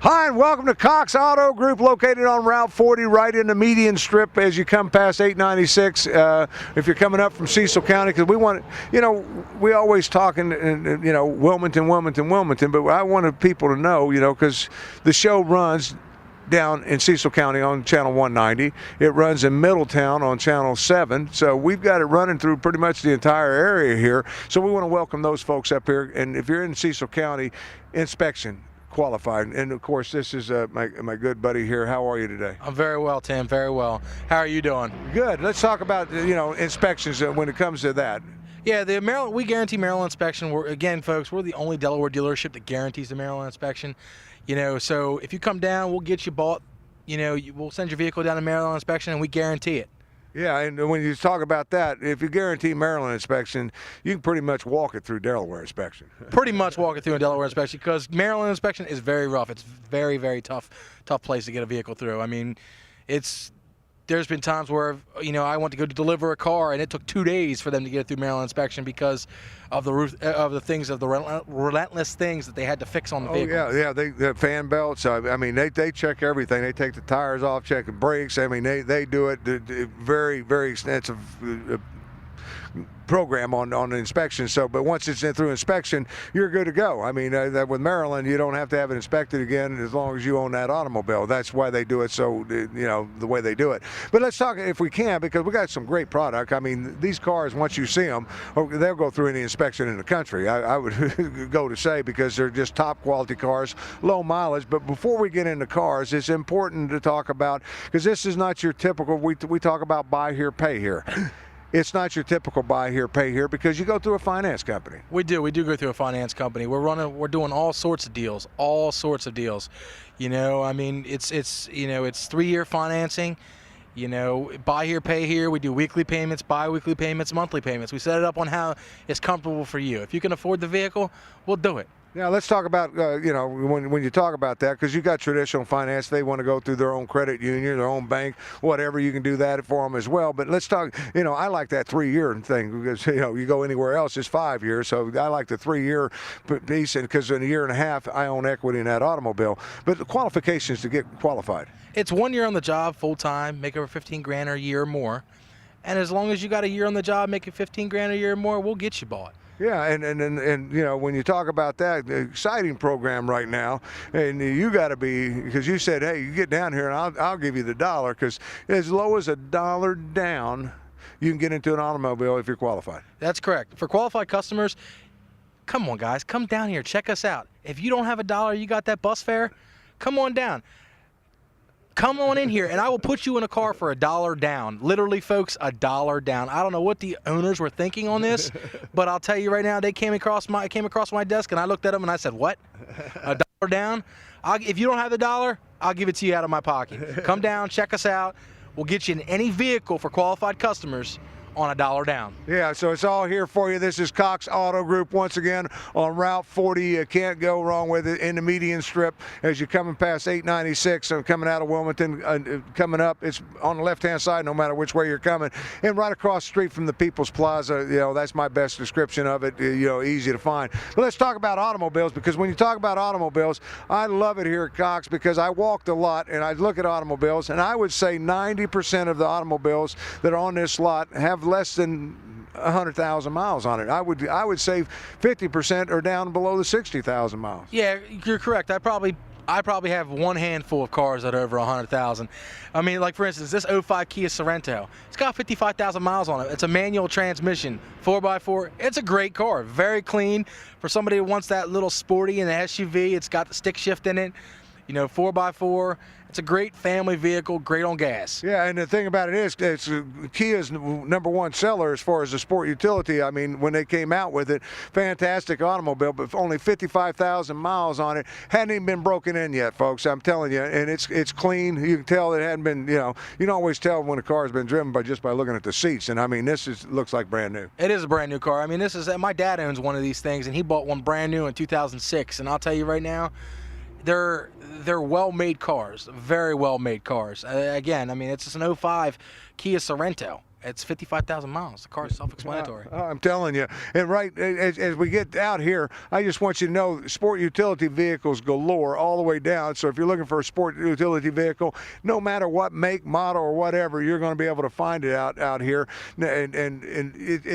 Hi, and welcome to Cox Auto Group, located on Route 40, right in the median strip as you come past 896. If you're coming up from Cecil County, because we want, we always talking, Wilmington, but I wanted people to know, because the show runs down in Cecil County on Channel 190. It runs in Middletown on Channel 7. So we've got it running through pretty much the entire area here. So we want to welcome those folks up here. And if you're in Cecil County, inspection qualified. And of course, this is my good buddy here. How are you today? I'm very well, Tim. Very well. How are you doing? Good. Let's talk about inspections when it comes to that. Yeah, we guarantee Maryland inspection. Again, folks, we're the only Delaware dealership that guarantees the Maryland inspection. So if you come down, we'll get you bought. We'll send your vehicle down to Maryland inspection, and we guarantee it. Yeah, and when you talk about that, if you guarantee Maryland inspection, you can pretty much walk it through Delaware inspection. Pretty much walk it through a Delaware inspection, because Maryland inspection is very rough. It's very, very tough place to get a vehicle through. I mean, there's been times where, I went to go deliver a car, and it took 2 days for them to get it through Maryland inspection because of the relentless things that they had to fix on the vehicle. Yeah, the fan belts. They check everything. They take the tires off, check the brakes. They do it. Very, very extensive program on the inspection. But once it's in through inspection, you're good to go. With Maryland, you don't have to have it inspected again as long as you own that automobile. That's why they do it. So the way they do it. But let's talk, if we can, because we got some great product. These cars, once you see them, they'll go through any inspection in the country. I would go to say, because they're just top quality cars, low mileage. But before we get into cars, it's important to talk about, because this is not your typical. We talk about buy here, pay here. It's not your typical buy here, pay here, because you go through a finance company. We do go through a finance company. We're doing all sorts of deals. It's 3-year financing. Buy here, pay here. We do weekly payments, bi-weekly payments, monthly payments. We set it up on how it's comfortable for you. If you can afford the vehicle, we'll do it. Now let's talk about when you talk about that, because you got traditional finance. They want to go through their own credit union, their own bank, whatever. You can do that for them as well. But let's talk. I like that 3-year thing, because you go anywhere else, it's 5 years. So I like the 3-year piece, because in a year and a half I own equity in that automobile. But the qualifications to get qualified. It's 1 year on the job, full time, make over $15,000 a year or more, and as long as you got a year on the job, making $15,000 a year or more, we'll get you bought. Yeah, and when you talk about that, the exciting program right now, and you got to be, because you said, hey, you get down here and I'll give you the dollar, because as low as $1 down, you can get into an automobile if you're qualified. That's correct. For qualified customers, come on, guys, come down here, check us out. If you don't have $1, you got that bus fare, come on down. Come on in here, and I will put you in a car for $1 down. Literally, folks, $1 down. I don't know what the owners were thinking on this, but I'll tell you right now, they came across my desk, and I looked at them and I said, "What? $1 down? If you don't have the $1, I'll give it to you out of my pocket. Come down, check us out. We'll get you in any vehicle for qualified customers on $1 down." Yeah, so it's all here for you. This is Cox Auto Group once again on Route 40. You can't go wrong with it in the median strip as you're coming past 896 and coming out of Wilmington. Coming up, it's on the left-hand side no matter which way you're coming. And right across the street from the People's Plaza, that's my best description of it, easy to find. But let's talk about automobiles, because when you talk about automobiles, I love it here at Cox, because I walked a lot and I look at automobiles, and I would say 90% of the automobiles that are on this lot have less than 100,000 miles on it. I would say 50% are down below the 60,000 miles. Yeah, you're correct. I probably have one handful of cars that are over 100,000. Like for instance, this 05 Kia Sorento. It's got 55,000 miles on it. It's a manual transmission, 4x4. It's a great car, very clean. For somebody who wants that little sporty and the SUV, it's got the stick shift in it. 4x4. It's a great family vehicle, great on gas. Yeah, and the thing about it is, it's Kia's #1 seller as far as the sport utility. When they came out with it, fantastic automobile, but only 55,000 miles on it. Hadn't even been broken in yet, folks. I'm telling you, and it's clean. You can tell it hadn't been. You can always tell when a car's been driven by looking at the seats. And this looks like brand new. It is a brand new car. My dad owns one of these things, and he bought one brand new in 2006. And I'll tell you right now, they're well-made cars, very well-made cars. It's just an 05 Kia Sorento. It's 55,000 miles. The car is self-explanatory. I'm telling you. And right as we get out here, I just want you to know sport utility vehicles galore all the way down. So if you're looking for a sport utility vehicle, no matter what make, model, or whatever, you're going to be able to find it out here. And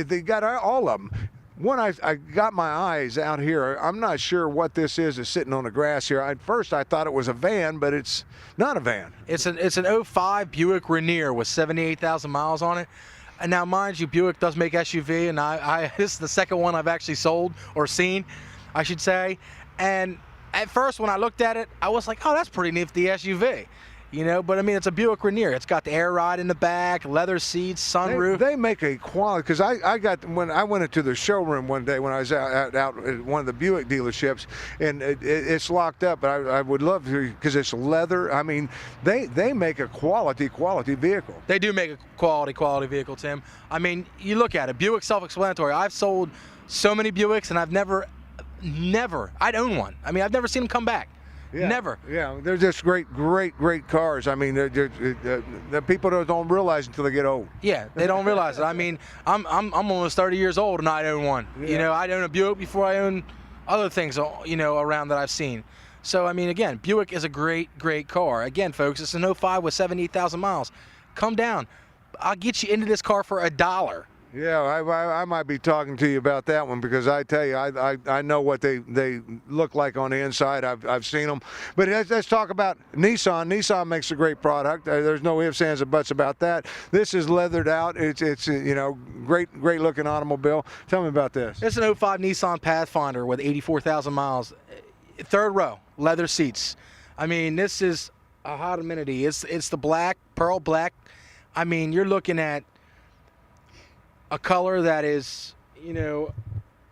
they got all of them. When I got my eyes out here, I'm not sure what this is sitting on the grass here. At first, I thought it was a van, but it's not a van. It's an 05 Buick Rainier with 78,000 miles on it. And now, mind you, Buick does make SUV, and this is the second one I've actually sold or seen, I should say. And at first, when I looked at it, I was like, oh, that's pretty nifty SUV. You know, but I mean, it's a Buick Rainier. It's got the air ride in the back, leather seats, sunroof. They make a quality, because when I went into the showroom one day when I was out at one of the Buick dealerships, and it's locked up, but I would love to, because it's leather. I mean, they make a quality vehicle. They do make a quality vehicle, Tim. I mean, you look at it, Buick self-explanatory. I've sold so many Buicks, and I've never, I'd own one. I mean, I've never seen them come back. Yeah, never. Yeah, they're just great cars. I mean, the people don't realize until they get old. Yeah, they don't realize it. I mean, I'm almost 30 years old and I own one. Yeah. You know, I'd own a Buick before I own other things, you know, around that I've seen. So, I mean, again, Buick is a great car. Again, folks, it's an 05 with 78,000 miles. Come down. I'll get you into this car for $1. Yeah, I might be talking to you about that one, because I tell you, I know what they look like on the inside. I've seen them. But let's talk about Nissan. Nissan makes a great product. There's no ifs, ands, or buts about that. This is leathered out. It's you know, great looking automobile. Tell me about this. It's an 05 Nissan Pathfinder with 84,000 miles. Third row, leather seats. I mean, this is a hot amenity. It's the black, pearl black. I mean, you're looking at a color that is, you know,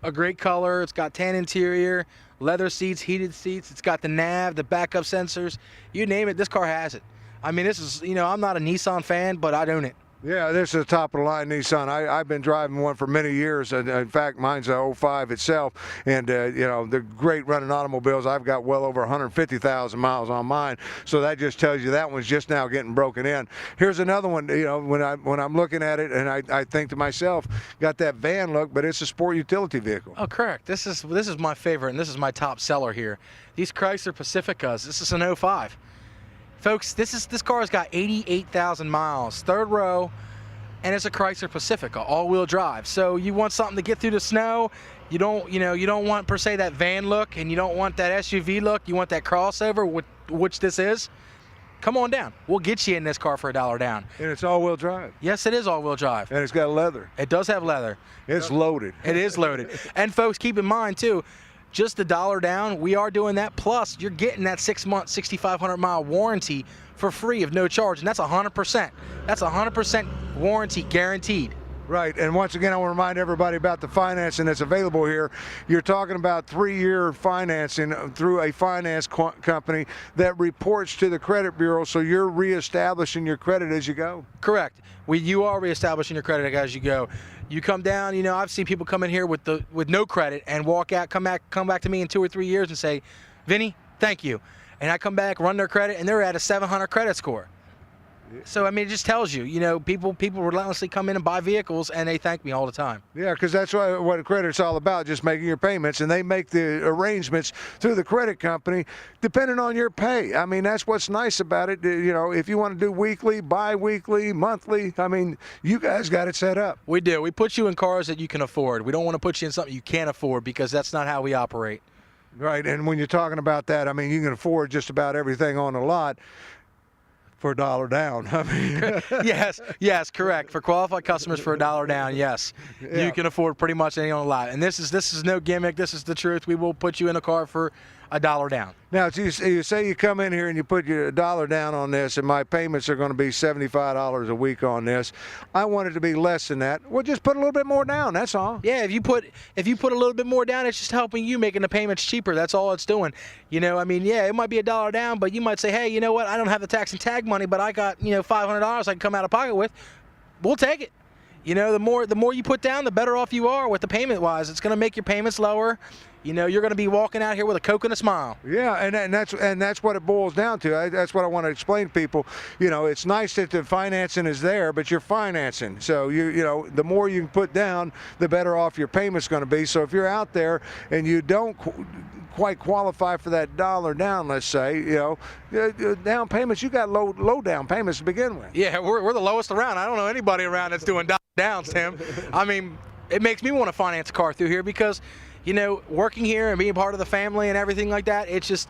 a great color. It's got tan interior, leather seats, heated seats. It's got the nav, the backup sensors. You name it, this car has it. I mean, this is, you know, I'm not a Nissan fan, but I'd own it. Yeah, this is a top-of-the-line Nissan. I've been driving one for many years. And in fact, mine's a 05 itself. And, you know, they're great running automobiles. I've got well over 150,000 miles on mine. So that just tells you that one's just now getting broken in. Here's another one, you know, when I'm looking at it, and I think to myself, got that van look, but it's a sport utility vehicle. Oh, correct. This is my favorite, and this is my top seller here. These Chrysler Pacificas. This is an 05. Folks, this car has got 88,000 miles, third row, and it's a Chrysler Pacifica, all-wheel drive. So you want something to get through the snow. You don't want per se that van look, and you don't want that SUV look. You want that crossover, which this is. Come on down. We'll get you in this car for $1 down. And it's all-wheel drive. Yes, it is all-wheel drive. And it's got leather. It does have leather. It's loaded. It is loaded. And folks, keep in mind too, just $1 down, we are doing that. Plus, you're getting that 6-month, 6,500-mile warranty for free of no charge, and that's 100%. That's 100% warranty guaranteed. Right, and once again, I want to remind everybody about the financing that's available here. You're talking about 3-year financing through a finance company that reports to the credit bureau, so you're reestablishing your credit as you go. Correct. You are reestablishing your credit as you go. You come down, you know, I've seen people come in here with no credit and walk out, come back to me in 2 or 3 years and say, Vinny, thank you. And I come back, run their credit, and they're at a 700 credit score. So, I mean, it just tells you, you know, people relentlessly come in and buy vehicles, and they thank me all the time. Yeah, because that's what credit's all about, just making your payments, and they make the arrangements through the credit company depending on your pay. I mean, that's what's nice about it. You know, if you want to do weekly, bi-weekly, monthly, I mean, you guys got it set up. We do. We put you in cars that you can afford. We don't want to put you in something you can't afford, because that's not how we operate. Right, and when you're talking about that, I mean, you can afford just about everything on the lot for $1 down. I mean, yes, correct. For qualified customers, for $1 down, yes, yeah. You can afford pretty much anything on the lot. And this is no gimmick. This is the truth. We will put you in a car for $1 down. Now, you say you come in here and you put your $1 down on this, and my payments are going to be $75 a week on this. I want it to be less than that. Well, just put a little bit more down. That's all. Yeah, if you put a little bit more down, it's just helping you making the payments cheaper. That's all it's doing. You know, I mean, yeah, it might be $1 down, but you might say, hey, you know what? I don't have the tax and tag money, but I got, you know, $500 I can come out of pocket with. We'll take it. You know, the more you put down, the better off you are with the payment wise. It's going to make your payments lower. you know, you're going to be walking out here with a Coke and a smile. Yeah, and that's what it boils down to. That's what I want to explain to people. You know, it's nice that the financing is there, but you're financing. So you know, the more you can put down, the better off your payment's going to be. So if you're out there and you don't quite qualify for that dollar down, let's say, you know, down payments, you got low down payments to begin with. Yeah, we're the lowest around. I don't know anybody around that's doing downs, Tim. I mean, it makes me want to finance a car through here because, you know, working here and being part of the family and everything like that, it just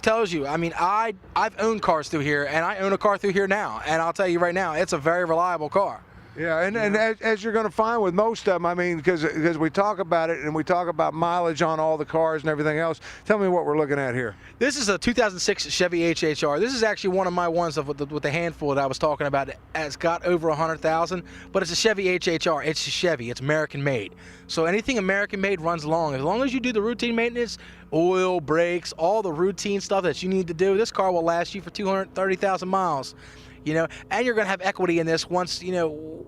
tells you. I mean, I've owned cars through here, and I own a car through here now, and I'll tell you right now, it's a very reliable car. Yeah, and as you're going to find with most of them, I mean, because we talk about it and we talk about mileage on all the cars and everything else. Tell me what we're looking at here. This is a 2006 Chevy HHR. This is actually one of my ones with the handful that I was talking about. It's got over 100,000, but it's a Chevy HHR. It's a Chevy. It's American made. So anything American made runs long. As long as you do the routine maintenance, oil, brakes, all the routine stuff that you need to do, this car will last you for 230,000 miles. You know, and you're going to have equity in this once, you know,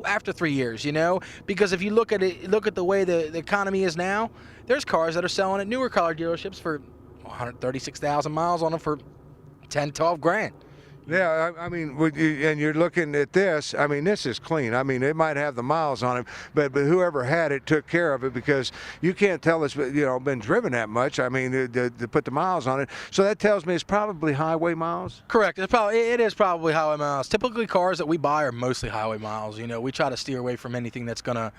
after 3 years, you know, because if you look at it, look at the way the economy is now, there's cars that are selling at newer car dealerships for 136,000 miles on them for 10, 12 grand. Yeah, I mean, and you're looking at this. I mean, this is clean. I mean, it might have the miles on it, but whoever had it took care of it because you can't tell it's, you know, been driven that much. I mean, to put the miles on it. So that tells me it's probably highway miles. Correct. It is probably highway miles. Typically, cars that we buy are mostly highway miles. You know, we try to steer away from anything that's gonna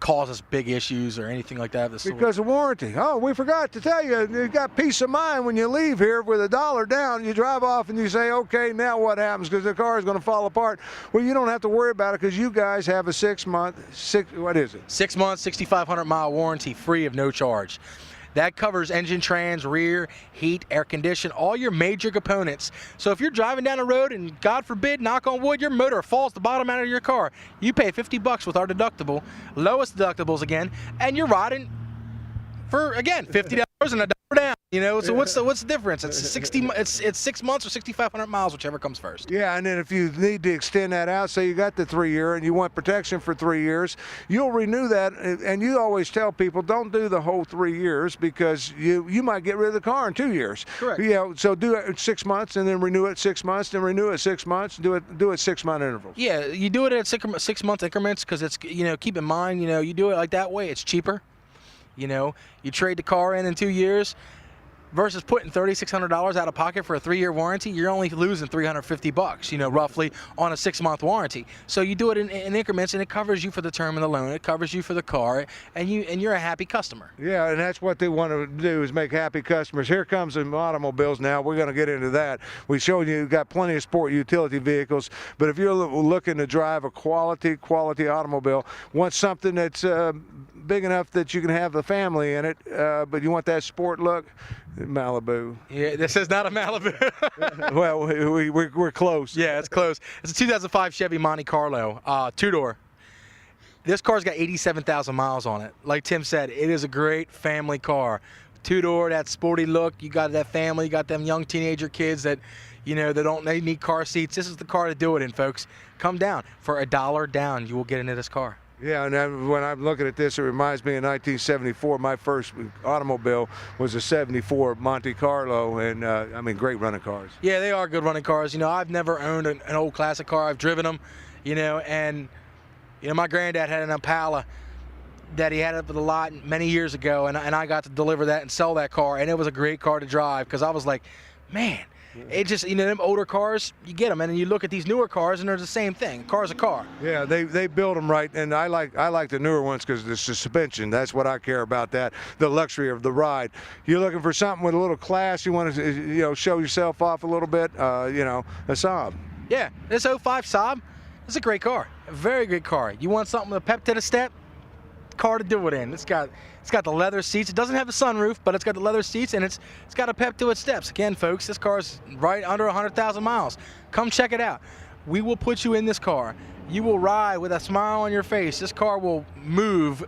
cause us big issues or anything like that. Because of warranty. Oh, we forgot to tell you, you got peace of mind when you leave here with $1 down. You drive off and you say, okay, now what happens? Because the car is going to fall apart. Well, you don't have to worry about it because you guys have a 6 month, what is it? 6 months, 6,500 mile warranty, free of no charge. That covers engine, trans, rear, heat, air condition, all your major components. So if you're driving down the road and God forbid, knock on wood, your motor falls the bottom out of your car, you pay $50 with our deductible, lowest deductibles again, and you're riding for, again, $50 and $1 down. You know, so what's the difference? It's 6 months or 6,500 miles, whichever comes first. Yeah, and then if you need to extend that out, say you got the 3 year and you want protection for 3 years, you'll renew that. And you always tell people don't do the whole 3 years because you might get rid of the car in 2 years. Correct. You know, so do it 6 months and then renew it 6 months, then renew it 6 months. Do it 6 month intervals. Yeah, you do it at 6 month increments because it's, you know, keep in mind, you know, you do it like that way, it's cheaper. You know, you trade the car in 2 years. Versus putting $3,600 out of pocket for a 3 year warranty, you're only losing $350, you know, roughly on a 6 month warranty. So you do it in increments, and it covers you for the term of the loan, it covers you for the car, and you're a happy customer. Yeah, and that's what they want to do is make happy customers. Here comes the automobiles now. We're going to get into that. We showed you got plenty of sport utility vehicles, but if you're looking to drive a quality automobile, want something that's big enough that you can have the family in it, but you want that sport look, Malibu. Yeah, this is not a Malibu. Well, we're close. Yeah, it's close. It's a 2005 Chevy Monte Carlo, two-door. This car's got 87,000 miles on it. Like Tim said, it is a great family car. Two-door, that sporty look. You got that family, you got them young teenager kids that, you know, they need car seats. This is the car to do it in, folks. Come down. For $1 down, you will get into this car. Yeah, and when I'm looking at this, it reminds me of 1974. My first automobile was a 74 Monte Carlo, and I mean, great running cars. Yeah, they are good running cars. You know, I've never owned an old classic car. I've driven them, you know, and, you know, my granddad had an Impala that he had up at the lot many years ago, and I got to deliver that and sell that car, and it was a great car to drive because I was like, man, it just, you know, them older cars, you get them, and then you look at these newer cars, and they're the same thing. Car's a car. Yeah, they build them right, and I like the newer ones because the suspension. That's what I care about. That the luxury of the ride. You're looking for something with a little class. You want to, you know, show yourself off a little bit. You know, a Saab. Yeah, this 05 Saab is a great car, a very good car. You want something with a pep to the step? Car to do it in. It's got the leather seats. It doesn't have a sunroof, but it's got the leather seats, and it's got a pep to its steps. Again, folks, this car's right under 100,000 miles. Come check it out. We will put you in this car. You will ride with a smile on your face. This car will move.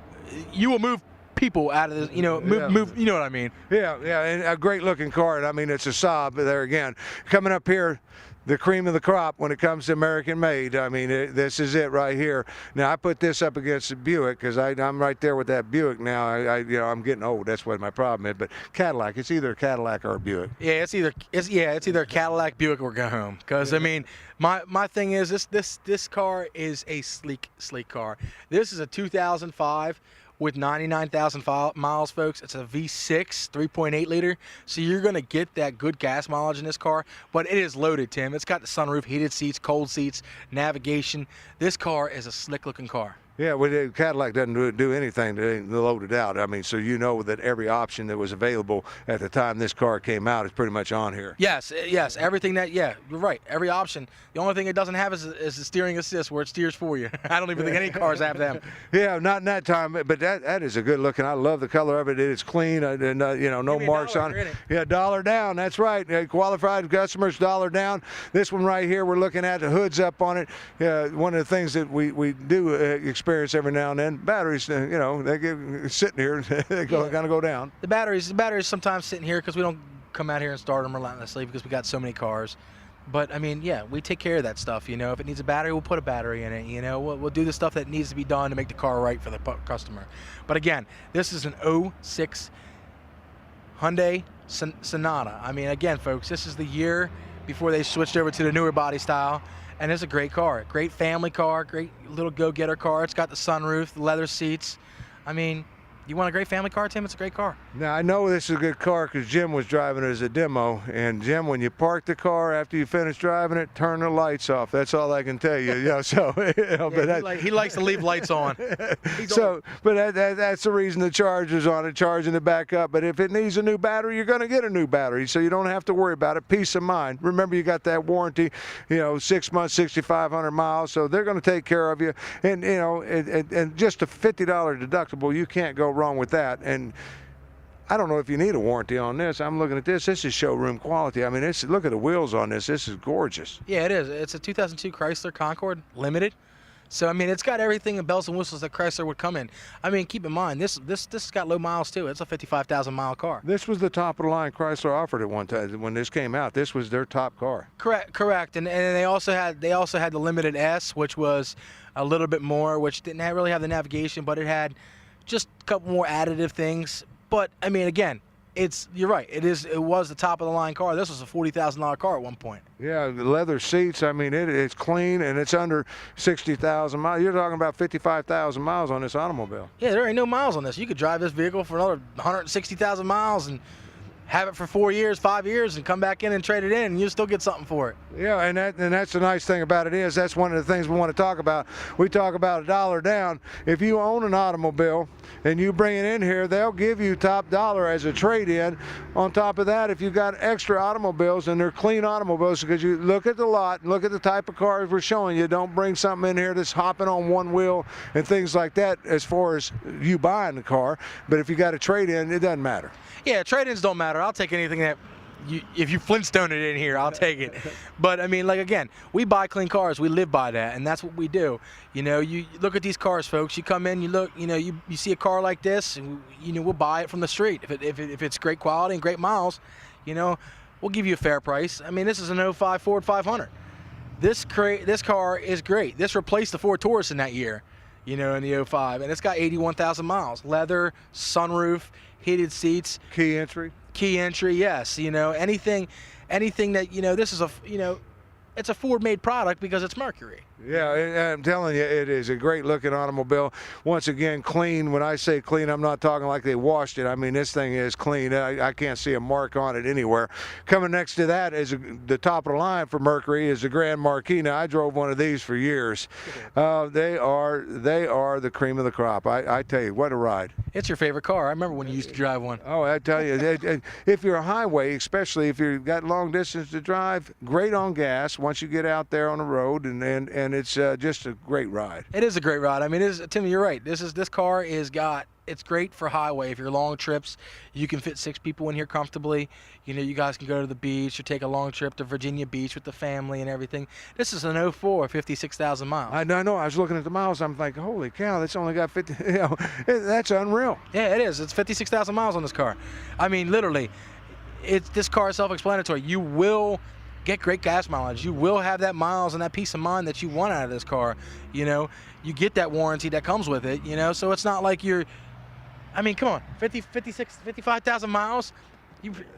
You will move people out of this, move, you know what I mean? Yeah, yeah, and a great looking car. And I mean, it's a Saab there again. Coming up here, the cream of the crop when it comes to American made. I mean, this is it right here. Now I put this up against the Buick because I'm right there with that Buick now. I'm getting old. That's what my problem is. But Cadillac, it's either a Cadillac or a Buick. Yeah, it's either a Cadillac, Buick, or go home. Because I mean, my thing is this car is a sleek car. This is a 2005. With 99,000 miles, folks. It's a V6, 3.8 liter. So you're going to get that good gas mileage in this car. But it is loaded, Tim. It's got the sunroof, heated seats, cold seats, navigation. This car is a slick-looking car. Yeah, well, Cadillac doesn't do anything to load it out. I mean, so you know that every option that was available at the time this car came out is pretty much on here. Yes, everything you're right. Every option. The only thing it doesn't have is the steering assist where it steers for you. I don't even think any cars have them. Yeah, not in that time, but that is a good looking. I love the color of it. It's clean, and no marks on it. Yeah, $1 down. That's right. Qualified customers, $1 down. This one right here, we're looking at the hood's up on it. One of the things that we do experience every now and then, batteries, they get sitting here, they're going to go down. The batteries sometimes sitting here because we don't come out here and start them relentlessly because we got so many cars. But I mean, yeah, we take care of that stuff. If it needs a battery, we'll put a battery in it. We'll do the stuff that needs to be done to make the car right for the customer. But again, this is an 06 Hyundai Sonata. I mean, again, folks, this is the year before they switched over to the newer body style. And it's a great car, great family car, great little go-getter car. It's got the sunroof, the leather seats. I mean, you want a great family car, Tim? It's a great car. Now, I know this is a good car because Jim was driving it as a demo. And, Jim, when you park the car after you finish driving it, turn the lights off. That's all I can tell you. He likes to leave lights on. But that's the reason the charger's on it, charging it back up. But if it needs a new battery, you're going to get a new battery, so you don't have to worry about it. Peace of mind. Remember, you got that warranty, 6 months, 6,500 miles, so they're going to take care of you. And, and just a $50 deductible, you can't go wrong with that. And I don't know if you need a warranty on this. I'm looking at this. This is showroom quality. I mean, look at the wheels on this. This is gorgeous. Yeah, it is. It's a 2002 Chrysler Concorde Limited. So I mean, it's got everything and bells and whistles that Chrysler would come in. I mean, keep in mind this has got low miles too. It's a 55,000 mile car. This was the top of the line Chrysler offered at one time when this came out. This was their top car. Correct. And they also had the Limited S, which was a little bit more, which didn't really have the navigation, but it had just a couple more additive things. But I mean, again, you're right. It was the top of the line car. This was a $40,000 car at one point. Yeah, the leather seats. I mean, it's clean and it's under 60,000 miles. You're talking about 55,000 miles on this automobile. Yeah, there ain't no miles on this. You could drive this vehicle for another 160,000 miles and have it for 4 years, 5 years, and come back in and trade it in, and you'll still get something for it. Yeah, and that's the nice thing about it is that's one of the things we want to talk about. We talk about $1 down. If you own an automobile and you bring it in here, they'll give you top dollar as a trade-in. On top of that, if you've got extra automobiles and they're clean automobiles, because you look at the lot, look at the type of cars we're showing you. Don't bring something in here that's hopping on one wheel and things like that as far as you buying the car. But if you got a trade-in, it doesn't matter. Yeah, trade-ins don't matter. I'll take anything that if you Flintstone it in here, I'll take it. But I mean, like, again, we buy clean cars. We live by that, and that's what we do. You look at these cars, folks. You come in, you look, you see a car like this, and we'll buy it from the street. If it's great quality and great miles, we'll give you a fair price. I mean, this is an 05 Ford 500. This car is great. This replaced the Ford Taurus in that year, in the 05, and it's got 81,000 miles. Leather, sunroof, heated seats, key entry, yes. Anything that this is it's a Ford-made product because it's Mercury. Yeah, I'm telling you, it is a great-looking automobile. Once again, clean. When I say clean, I'm not talking like they washed it. I mean, this thing is clean. I can't see a mark on it anywhere. Coming next to that is the top of the line for Mercury is the Grand Marquis. Now, I drove one of these for years. They are the cream of the crop. I tell you, what a ride. It's your favorite car. I remember when you used to drive one. Oh, I tell you, if you're a highway, especially if you've got long distance to drive, great on gas. once you get out there on the road, and it's just a great ride. It is a great ride. I mean, Timmy, you're right. This car it's great for highway. If you're long trips, you can fit 6 people in here comfortably. You know, you guys can go to the beach or take a long trip to Virginia Beach with the family and everything. This is an 04, 56,000 miles. I know. I was looking at the miles. I'm like, holy cow, that's only got 50. You know, that's unreal. Yeah, it is. It's 56,000 miles on this car. I mean, literally, this car is self-explanatory. You will get great gas mileage. You will have that miles and that peace of mind that you want out of this car. You know, you get that warranty that comes with it. You know, so it's not like I mean, come on, 55,000 miles.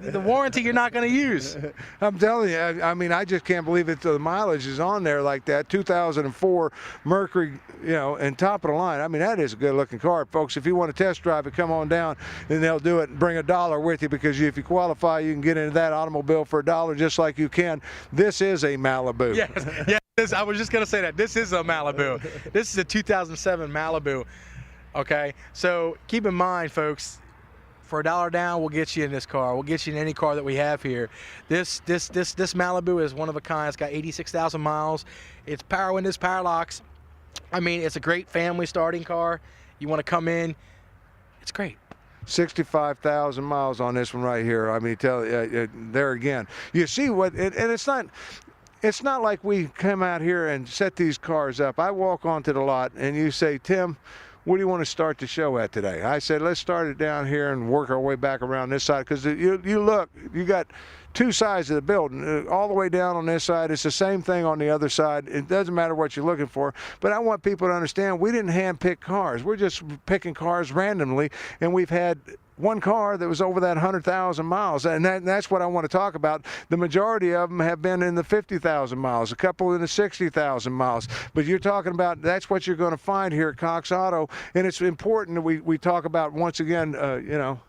The warranty you're not going to use. I'm telling you, I mean, I just can't believe it. The mileage is on there like that. 2004 Mercury, you know, and top of the line. I mean, that is a good-looking car, folks. If you want to test drive it, come on down, and they'll do it and bring $1 with you, because if you qualify, you can get into that automobile for $1 just like you can. This is a Malibu. Yes. I was just going to say that. This is a Malibu. This is a 2007 Malibu. Okay, so keep in mind, folks, for $1 down, we'll get you in this car. We'll get you in any car that we have here. This Malibu is one of a kind. It's got 86,000 miles. It's power windows, power locks. I mean, it's a great family starting car. You want to come in, it's great. 65,000 miles on this one right here. I mean, there again, you see what, and it's not. It's not like we come out here and set these cars up. I walk onto the lot and you say, Tim, what do you want to start the show at today? I said, let's start it down here and work our way back around this side, because you look, you got 2 sides of the building. All the way down on this side, it's the same thing on the other side. It doesn't matter what you're looking for, but I want people to understand we didn't hand-pick cars. We're just picking cars randomly, and we've had one car that was over that 100,000 miles, and that's what I want to talk about. The majority of them have been in the 50,000 miles, a couple in the 60,000 miles. But you're talking about, that's what you're going to find here at Cox Auto, and it's important that we talk about, once again, you know,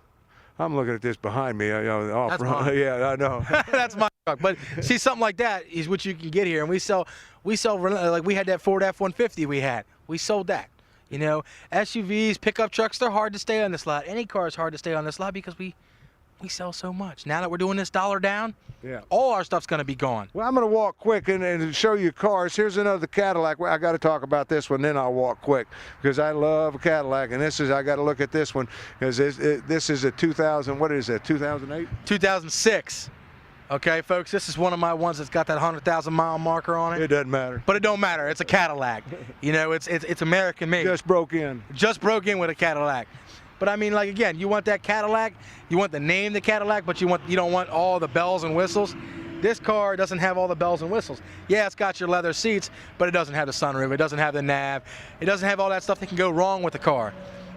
I'm looking at this behind me. You know, That's mine. Yeah, I know. That's my truck. But see, something like that is what you can get here, and we sell like we had that Ford F-150 we had. We sold that. You know, SUVs, pickup trucks, they're hard to stay on this lot. Any car is hard to stay on this lot because we sell so much. Now that we're doing this $1 down, all our stuff's going to be gone. Well, I'm going to walk quick and show you cars. Here's another Cadillac. I got to talk about this one, then I'll walk quick, because I love a Cadillac. And I got to look at this one, because this is a 2000, what is it, 2008? 2006. Okay, folks, this is one of my ones that's got that 100,000 mile marker on it. It doesn't matter. But it don't matter. It's a Cadillac. You know, it's American made. Just broke in. Just broke in with a Cadillac. But I mean, like, again, you want that Cadillac, you want the name the Cadillac, but you don't want all the bells and whistles. This car doesn't have all the bells and whistles. Yeah, it's got your leather seats, but it doesn't have the sunroof. It doesn't have the nav. It doesn't have all that stuff that can go wrong with the car.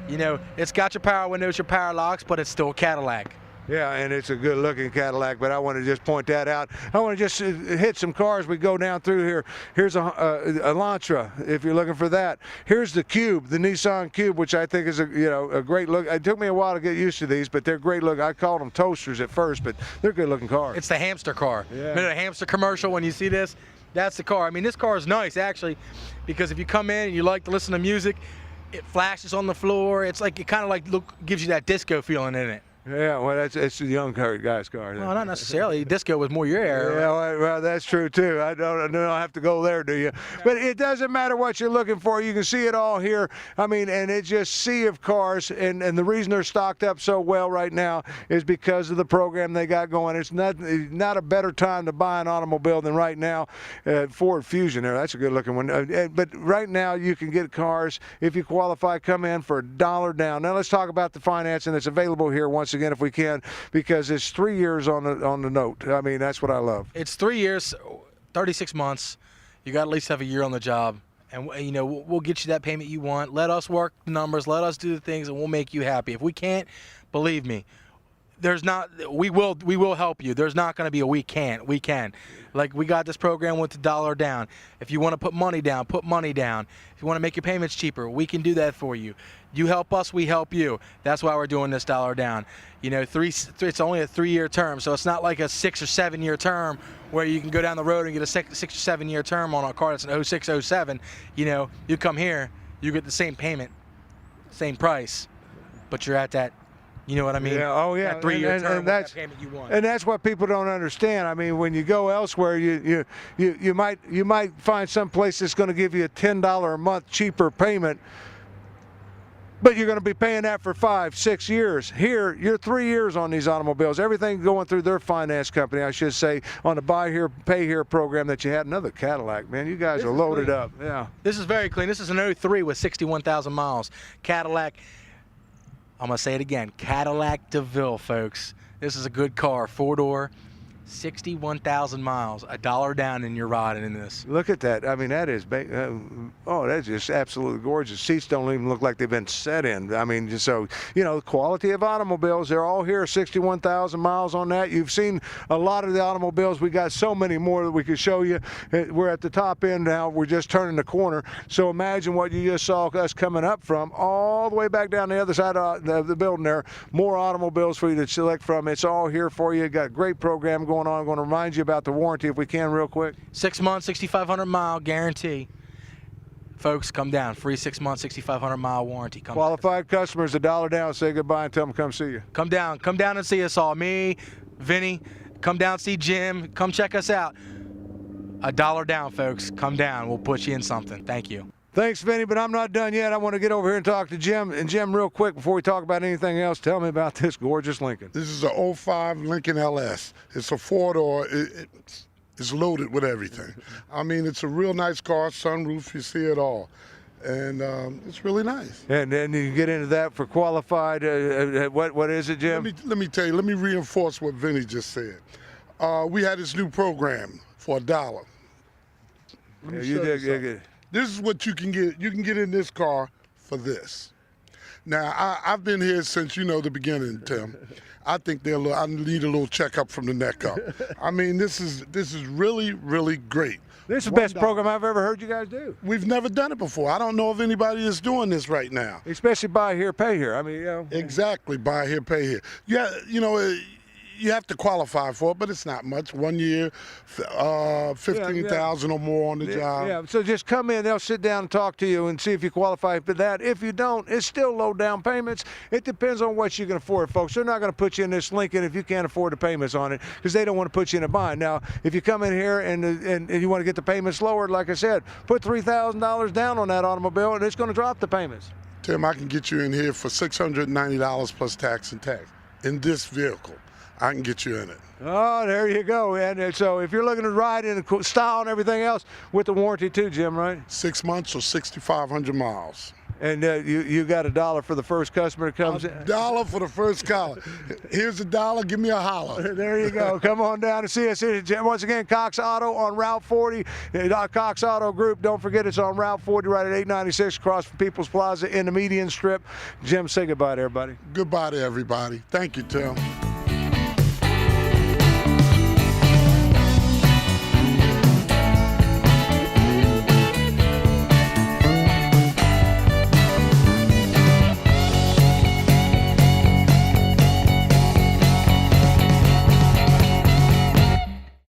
You know, it's got your power windows, your power locks, but it's still a Cadillac. Yeah, and it's a good-looking Cadillac, but I want to just point that out. I want to just hit some cars we go down through here. Here's a Elantra, if you're looking for that. Here's the Cube, the Nissan Cube, which I think is a great look. It took me a while to get used to these, but they're great look. I called them toasters at first, but they're good-looking cars. It's the hamster car. Yeah. Remember the hamster commercial when you see this? That's the car. I mean, this car is nice, actually, because if you come in and you like to listen to music, it flashes on the floor. It's like, it kind of like gives you that disco feeling in it. Yeah, well, it's the young guy's car. Well, not necessarily. Disco was more your era. Yeah, well, that's true too. I don't have to go there, do you? But it doesn't matter what you're looking for. You can see it all here. I mean, and it's just sea of cars, and the reason they're stocked up so well right now is because of the program they got going. It's not a better time to buy an automobile than right now. Ford Fusion there, that's a good looking one. But right now you can get cars, if you qualify, come in for $1 down. Now let's talk about the financing that's available here once again, if we can, because it's 3 years on the note. I mean, that's what I love. It's 3 years, 36 months. You got to at least have a year on the job, and you know, we'll get you that payment you want. Let us work the numbers, let us do the things, and we'll make you happy. If we can't, believe me, we will help you. There's not going to be a we can't. We can. Like, we got this program with the $1 down. If you want to put money down, put money down. If you want to make your payments cheaper, we can do that for you. You help us, we help you. That's why we're doing this $1 down. You know, it's only a 3-year term, so it's not like a 6 or 7 year term where you can go down the road and get a 6 or 7 year term on a car that's an 06, 07. You know, you come here, you get the same payment, same price, but you're at that You know what I mean? Yeah. Oh, yeah. That 3-year term with that's that payment you want. and that's what people don't understand. I mean, when you go elsewhere, you might find some place that's going to give you a $10 a month cheaper payment, but you're going to be paying that for 5-6 years. Here, you're 3 years on these automobiles. Everything going through their finance company, I should say, on the buy here, pay here program that you had. Another Cadillac, man. You guys are loaded up. Yeah. This is very clean. This is an 03 with 61,000 miles. Cadillac. I'm going to say it again. Cadillac DeVille, folks. This is a good car. 4-door. 61,000 miles, $1 down, and you're riding in this. Look at that. I mean, that is, that's just absolutely gorgeous. Seats don't even look like they've been set in. I mean, just so, quality of automobiles, they're all here, 61,000 miles on that. You've seen a lot of the automobiles. We got so many more that we could show you. We're at the top end now. We're just turning the corner. So imagine what you just saw us coming up from all the way back down the other side of the building there. More automobiles for you to select from. It's all here for you. Got a great program going on. I'm going to remind you about the warranty if we can real quick. 6 months, 6,500 mile guarantee. Folks, come down. Free 6 months, 6,500 mile warranty. Qualified customers, $1 down. Say goodbye and tell them to come see you. Come down and see us all. Me, Vinny, come down, see Jim. Come check us out. $1 down, folks. Come down. We'll put you in something. Thank you. Thanks, Vinny, but I'm not done yet. I want to get over here and talk to Jim. And Jim, real quick, before we talk about anything else, tell me about this gorgeous Lincoln. This is a 05 Lincoln LS. It's a 4-door. It's loaded with everything. I mean, it's a real nice car, sunroof, you see it all. And it's really nice. And then you get into that for qualified. What is it, Jim? Let me tell you, let me reinforce what Vinny just said. We had this new program for $1. Let me show you something. This is what you can get. You can get in this car for this. Now, I've been here since, the beginning, Tim. I think I need a little checkup from the neck up. I mean, this is really, really great. This is the best program I've ever heard you guys do. We've never done it before. I don't know of anybody that's doing this right now. Especially buy here, pay here. I mean, Exactly, buy here, pay here. Yeah, you have to qualify for it, but it's not much. 1 year, 15,000 or more on the job. Yeah, so just come in. They'll sit down and talk to you and see if you qualify for that. If you don't, it's still low down payments. It depends on what you can afford, folks. They're not going to put you in this Lincoln if you can't afford the payments on it because they don't want to put you in a bind. Now, if you come in here and you want to get the payments lowered, like I said, put $3,000 down on that automobile, and it's going to drop the payments. Tim, I can get you in here for $690 plus tax and tax in this vehicle. I can get you in it. Oh, there you go. And so if you're looking to ride in style and everything else with the warranty too, Jim, right? 6 months or 6,500 miles. And you got $1 for the first customer that comes in. $1 for the first caller. Here's $1. Give me a holler. There you go. Come on down and see us. Once again, Cox Auto on Route 40. Cox Auto Group. Don't forget it's on Route 40 right at 896 across from People's Plaza in the median strip. Jim, say goodbye to everybody. Goodbye to everybody. Thank you, Tim.